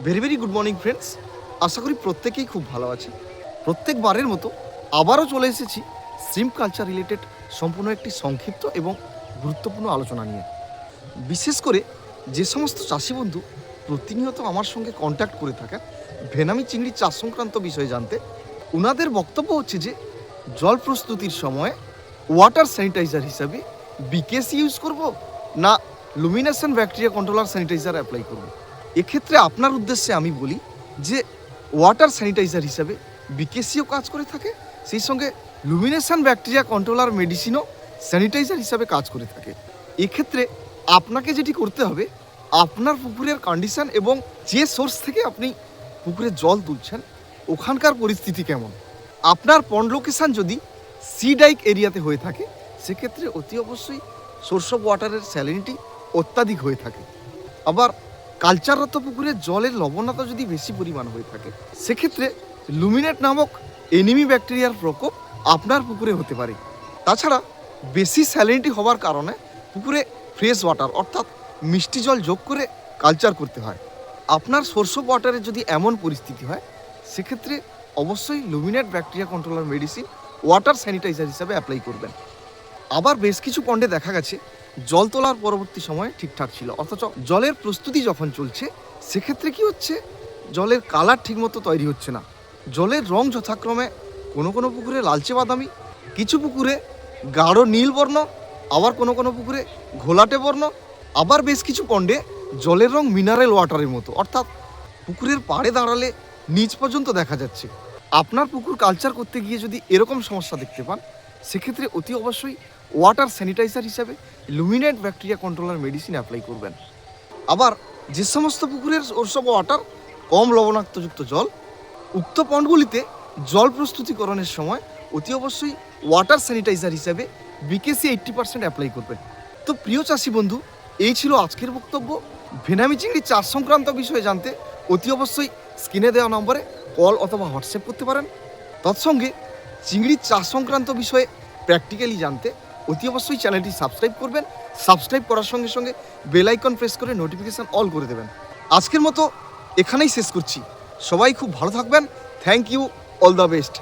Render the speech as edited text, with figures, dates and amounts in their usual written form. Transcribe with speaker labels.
Speaker 1: Very good morning friends. আশা করি প্রত্যেকেই খুব ভালো আছেন। প্রত্যেকবারের মতো আবারও চলে এসেছি শ্রিম্প কালচার রিলেটেড সম্পূর্ণ একটি সংক্ষিপ্ত এবং গুরুত্বপূর্ণ আলোচনা নিয়ে। বিশেষ করে যে সমস্ত চাষি বন্ধু প্রতিনিয়ত আমার সঙ্গে কন্ট্যাক্ট করে থাকেন ভেনামি চিংড়ি চাষ সংক্রান্ত বিষয়ে জানতে, ওনাদের বক্তব্য হচ্ছে যে জল প্রস্তুতির সময় ওয়াটার স্যানিটাইজার হিসাবে বিকেসি ইউজ করব না লুমিনেশন ব্যাকটেরিয়া কন্ট্রোলার স্যানিটাইজার অ্যাপ্লাই করব। এক্ষেত্রে আপনার উদ্দেশ্যে আমি বলি যে ওয়াটার স্যানিটাইজার হিসাবে বিকেসিও কাজ করে থাকে, সেই সঙ্গে লুমিনেশন ব্যাকটেরিয়া কন্ট্রোলার মেডিসিনও স্যানিটাইজার হিসাবে কাজ করে থাকে। এক্ষেত্রে আপনাকে যেটি করতে হবে, আপনার পুকুরের কন্ডিশন এবং যে সোর্স থেকে আপনি পুকুরে জল তুলছেন ওখানকার পরিস্থিতি কেমন। আপনার পন্ড লোকেশান যদি সি ডাইক এরিয়াতে হয়ে থাকে সেক্ষেত্রে অতি অবশ্যই সোর্স অফ ওয়াটারের স্যালিনিটি অত্যাধিক হয়ে থাকে। আবার কালচাররত পুকুরে জলের লবণতা যদি বেশি পরিমাণ হয়ে থাকে সেক্ষেত্রে লুমিনেট নামক এনিমি ব্যাকটেরিয়ার প্রকোপ আপনার পুকুরে হতে পারে। তাছাড়া বেশি স্যালিনিটি হওয়ার কারণে পুকুরে ফ্রেশ ওয়াটার অর্থাৎ মিষ্টি জল যোগ করে কালচার করতে হয়। আপনার সোর্স অফ ওয়াটারের যদি এমন পরিস্থিতি হয় সেক্ষেত্রে অবশ্যই লুমিনেট bacteria controller medicine water sanitizer হিসাবে অ্যাপ্লাই করবেন। আবার বেশ কিছু পন্ডে দেখা গেছে জল তোলার পরবর্তী সময়ে ঠিকঠাক ছিল, অথচ জলের প্রস্তুতি যখন চলছে সেক্ষেত্রে কি হচ্ছে, জলের কালার ঠিকমতো তৈরি হচ্ছে না। জলের রং যথাক্রমে কোনো কোনো পুকুরে লালচে বাদামি, কিছু পুকুরে গাঢ় নীল বর্ণ, আবার কোনো কোনো পুকুরে ঘোলাটে বর্ণ, আবার বেশ কিছু পন্ডে জলের রং মিনারেল ওয়াটারের মতো, অর্থাৎ পুকুরের পাড়ে দাঁড়ালে নিচ পর্যন্ত দেখা যাচ্ছে। আপনার পুকুর কালচার করতে গিয়ে যদি এরকম সমস্যা দেখতে পান সেক্ষেত্রে অতি অবশ্যই ওয়াটার স্যানিটাইজার হিসাবে লুমিনেট ব্যাকটেরিয়া কন্ট্রোলার মেডিসিন অ্যাপ্লাই করবেন। আবার যে সমস্ত পুকুরের সোর্স অফ ওয়াটার কম লবণাক্তযুক্ত জল, উক্ত পন্ডগুলিতে জল প্রস্তুতিকরণের সময় অতি অবশ্যই ওয়াটার স্যানিটাইজার হিসাবে বিকেসি 80% অ্যাপ্লাই করবেন। তো প্রিয় চাষি বন্ধু, এই ছিল আজকের বক্তব্য। ভেনামি চিংড়ি চাষ সংক্রান্ত বিষয়ে জানতে অতি অবশ্যই স্ক্রিনে দেওয়া নম্বরে কল অথবা হোয়াটসঅ্যাপ করতে পারেন। তৎসঙ্গে চিংড়ির চাষ সংক্রান্ত বিষয়ে প্র্যাকটিক্যালি জানতে অতি অবশ্যই চ্যানেলটি সাবস্ক্রাইব করবেন। সাবস্ক্রাইব করার সঙ্গে সঙ্গে বেল আইকন প্রেস করে নোটিফিকেশান অল করে দেবেন। আজকের মতো এখানেই শেষ করছি। সবাই খুব ভালো থাকবেন। Thank you, all the best.